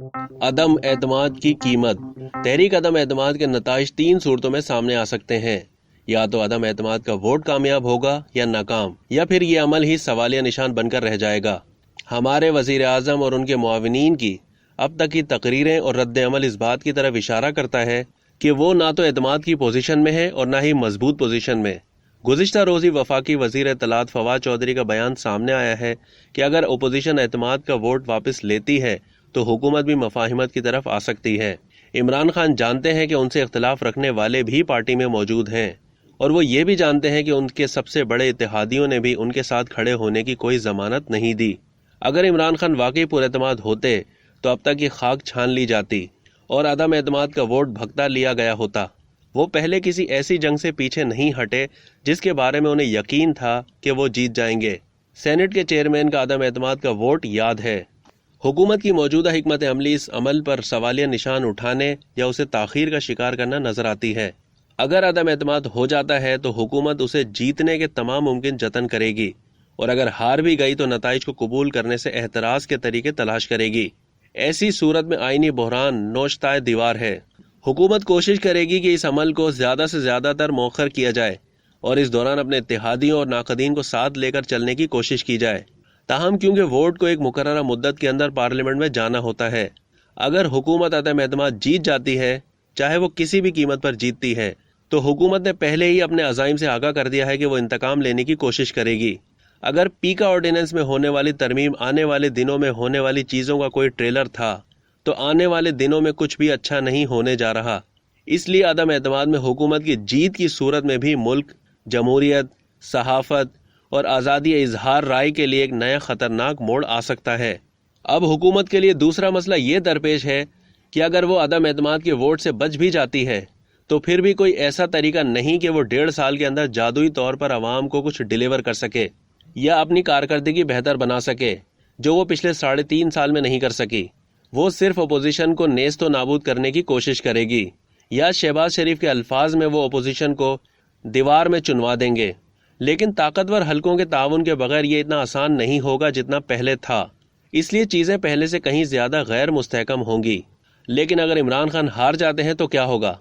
عدم اعتماد کی قیمت۔ تحریک عدم اعتماد کے نتائج تین صورتوں میں سامنے آ سکتے ہیں، یا تو عدم اعتماد کا ووٹ کامیاب ہوگا یا ناکام، یا پھر یہ عمل ہی سوالیہ نشان بن کر رہ جائے گا۔ ہمارے وزیر اعظم اور ان کے معاونین کی اب تک کی تقریریں اور رد عمل اس بات کی طرف اشارہ کرتا ہے کہ وہ نہ تو اعتماد کی پوزیشن میں ہے اور نہ ہی مضبوط پوزیشن میں۔ گزشتہ روز ہی وفاقی وزیر اطلاعات فواد چودھری کا بیان سامنے آیا ہے کہ اگر اپوزیشن اعتماد کا ووٹ واپس لیتی ہے تو حکومت بھی مفاہمت کی طرف آ سکتی ہے۔ عمران خان جانتے ہیں کہ ان سے اختلاف رکھنے والے بھی پارٹی میں موجود ہیں، اور وہ یہ بھی جانتے ہیں کہ ان کے سب سے بڑے اتحادیوں نے بھی ان کے ساتھ کھڑے ہونے کی کوئی ضمانت نہیں دی۔ اگر عمران خان واقعی پر اعتماد ہوتے تو اب تک یہ خاک چھان لی جاتی اور عدم اعتماد کا ووٹ بھگتا لیا گیا ہوتا۔ وہ پہلے کسی ایسی جنگ سے پیچھے نہیں ہٹے جس کے بارے میں انہیں یقین تھا کہ وہ جیت جائیں گے۔ سینٹ کے چیئرمین کا عدم اعتماد کا ووٹ یاد ہے۔ حکومت کی موجودہ حکمت عملی اس عمل پر سوالیہ نشان اٹھانے یا اسے تاخیر کا شکار کرنا نظر آتی ہے۔ اگر عدم اعتماد ہو جاتا ہے تو حکومت اسے جیتنے کے تمام ممکن جتن کرے گی، اور اگر ہار بھی گئی تو نتائج کو قبول کرنے سے احتراز کے طریقے تلاش کرے گی۔ ایسی صورت میں آئینی بحران نوچتائے دیوار ہے۔ حکومت کوشش کرے گی کہ اس عمل کو زیادہ سے زیادہ تر مؤخر کیا جائے اور اس دوران اپنے اتحادیوں اور ناقدین کو ساتھ لے کر چلنے کی کوشش کی جائے۔ تاہم کیونکہ ووٹ کو ایک مقررہ مدت کے اندر پارلیمنٹ میں جانا ہوتا ہے، اگر حکومت عدم اعتماد جیت جاتی ہے، چاہے وہ کسی بھی قیمت پر جیتتی ہے، تو حکومت نے پہلے ہی اپنے عزائم سے آگاہ کر دیا ہے کہ وہ انتقام لینے کی کوشش کرے گی۔ اگر پیکا آرڈیننس میں ہونے والی ترمیم آنے والے دنوں میں ہونے والی چیزوں کا کوئی ٹریلر تھا، تو آنے والے دنوں میں کچھ بھی اچھا نہیں ہونے جا رہا۔ اس لیے عدم اعتماد میں حکومت کی جیت کی صورت میں بھی ملک جمہوریت، صحافت اور آزادی اظہار رائے کے لیے ایک نیا خطرناک موڑ آ سکتا ہے۔ اب حکومت کے لیے دوسرا مسئلہ یہ درپیش ہے کہ اگر وہ عدم اعتماد کے ووٹ سے بچ بھی جاتی ہے تو پھر بھی کوئی ایسا طریقہ نہیں کہ وہ 1.5 سال کے اندر جادوئی طور پر عوام کو کچھ ڈیلیور کر سکے یا اپنی کارکردگی بہتر بنا سکے، جو وہ پچھلے 3.5 سال میں نہیں کر سکی۔ وہ صرف اپوزیشن کو نیست و نابود کرنے کی کوشش کرے گی، یا شہباز شریف کے الفاظ میں وہ اپوزیشن کو دیوار میں چنوا دیں گے۔ لیکن طاقتور حلقوں کے تعاون کے بغیر یہ اتنا آسان نہیں ہوگا جتنا پہلے تھا، اس لیے چیزیں پہلے سے کہیں زیادہ غیر مستحکم ہوں گی۔ لیکن اگر عمران خان ہار جاتے ہیں تو کیا ہوگا؟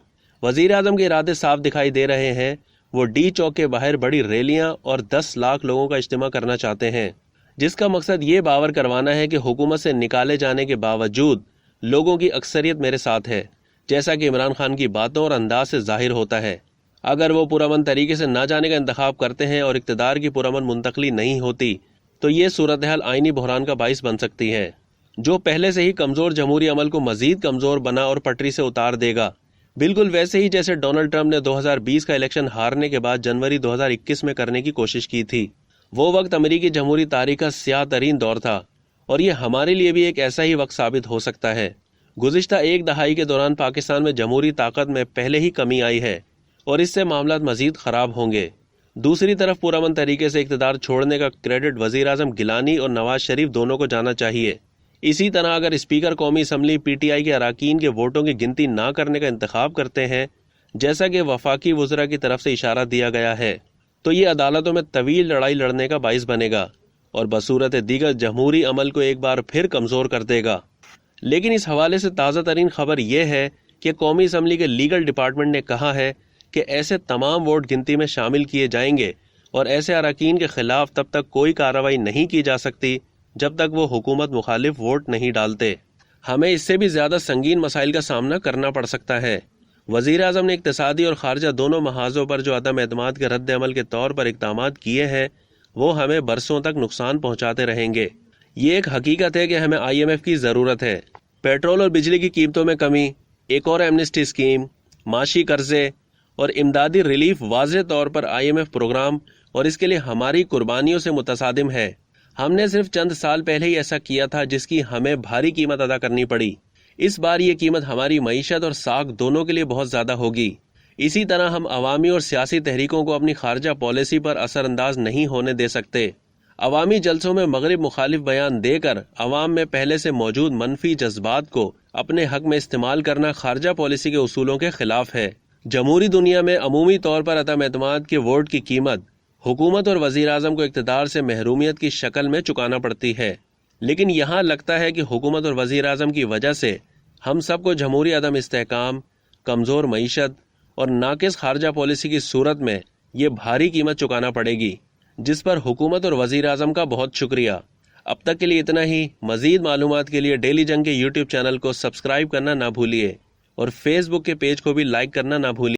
وزیر اعظم کے ارادے صاف دکھائی دے رہے ہیں۔ وہ ڈی چوک کے باہر بڑی ریلیاں اور 10 لاکھ لوگوں کا اجتماع کرنا چاہتے ہیں، جس کا مقصد یہ باور کروانا ہے کہ حکومت سے نکالے جانے کے باوجود لوگوں کی اکثریت میرے ساتھ ہے، جیسا کہ عمران خان کی باتوں اور انداز سے ظاہر ہوتا ہے۔ اگر وہ پرامن طریقے سے نہ جانے کا انتخاب کرتے ہیں اور اقتدار کی پرامن منتقلی نہیں ہوتی تو یہ صورتحال آئینی بحران کا باعث بن سکتی ہے، جو پہلے سے ہی کمزور جمہوری عمل کو مزید کمزور بنا اور پٹری سے اتار دے گا، بالکل ویسے ہی جیسے ڈونلڈ ٹرمپ نے 2020 کا الیکشن ہارنے کے بعد جنوری 2021 میں کرنے کی کوشش کی تھی۔ وہ وقت امریکی جمہوری تاریخ کا سیاہ ترین دور تھا، اور یہ ہمارے لیے بھی ایک ایسا ہی وقت ثابت ہو سکتا ہے۔ گزشتہ ایک دہائی کے دوران پاکستان میں جمہوری طاقت میں پہلے ہی کمی آئی ہے، اور اس سے معاملات مزید خراب ہوں گے۔ دوسری طرف پرامن طریقے سے اقتدار چھوڑنے کا کریڈٹ وزیر اعظم گیلانی اور نواز شریف دونوں کو جانا چاہیے۔ اسی طرح اگر اسپیکر قومی اسمبلی پی ٹی آئی کے اراکین کے ووٹوں کی گنتی نہ کرنے کا انتخاب کرتے ہیں، جیسا کہ وفاقی وزراء کی طرف سے اشارہ دیا گیا ہے، تو یہ عدالتوں میں طویل لڑائی لڑنے کا باعث بنے گا اور بصورت دیگر جمہوری عمل کو ایک بار پھر کمزور کر دے گا۔ لیکن اس حوالے سے تازہ ترین خبر یہ ہے کہ قومی اسمبلی کے لیگل ڈپارٹمنٹ نے کہا ہے کہ ایسے تمام ووٹ گنتی میں شامل کیے جائیں گے اور ایسے اراکین کے خلاف تب تک کوئی کارروائی نہیں کی جا سکتی جب تک وہ حکومت مخالف ووٹ نہیں ڈالتے۔ ہمیں اس سے بھی زیادہ سنگین مسائل کا سامنا کرنا پڑ سکتا ہے۔ وزیر اعظم نے اقتصادی اور خارجہ دونوں محاذوں پر جو عدم اعتماد کے رد عمل کے طور پر اقدامات کیے ہیں، وہ ہمیں برسوں تک نقصان پہنچاتے رہیں گے۔ یہ ایک حقیقت ہے کہ ہمیں IMF کی ضرورت ہے۔ پیٹرول اور بجلی کی قیمتوں میں کمی، ایک اور ایمنسٹی اسکیم، معاشی قرضے اور امدادی ریلیف واضح طور پر IMF پروگرام اور اس کے لیے ہماری قربانیوں سے متصادم ہے۔ ہم نے صرف چند سال پہلے ہی ایسا کیا تھا جس کی ہمیں بھاری قیمت ادا کرنی پڑی۔ اس بار یہ قیمت ہماری معیشت اور ساکھ دونوں کے لیے بہت زیادہ ہوگی۔ اسی طرح ہم عوامی اور سیاسی تحریکوں کو اپنی خارجہ پالیسی پر اثر انداز نہیں ہونے دے سکتے۔ عوامی جلسوں میں مغرب مخالف بیان دے کر عوام میں پہلے سے موجود منفی جذبات کو اپنے حق میں استعمال کرنا خارجہ پالیسی کے اصولوں کے خلاف ہے۔ جمہوری دنیا میں عمومی طور پر عدم اعتماد کے ووٹ کی قیمت حکومت اور وزیر اعظم کو اقتدار سے محرومیت کی شکل میں چکانا پڑتی ہے۔ لیکن یہاں لگتا ہے کہ حکومت اور وزیر اعظم کی وجہ سے ہم سب کو جمہوری عدم استحکام، کمزور معیشت اور ناقص خارجہ پالیسی کی صورت میں یہ بھاری قیمت چکانا پڑے گی، جس پر حکومت اور وزیر اعظم کا بہت شکریہ۔ اب تک کے لیے اتنا ہی۔ مزید معلومات کے لیے ڈیلی جنگ کے یوٹیوب چینل کو سبسکرائب کرنا نہ بھولیے اور فیس بک کے پیج کو بھی لائک کرنا نہ بھولیے۔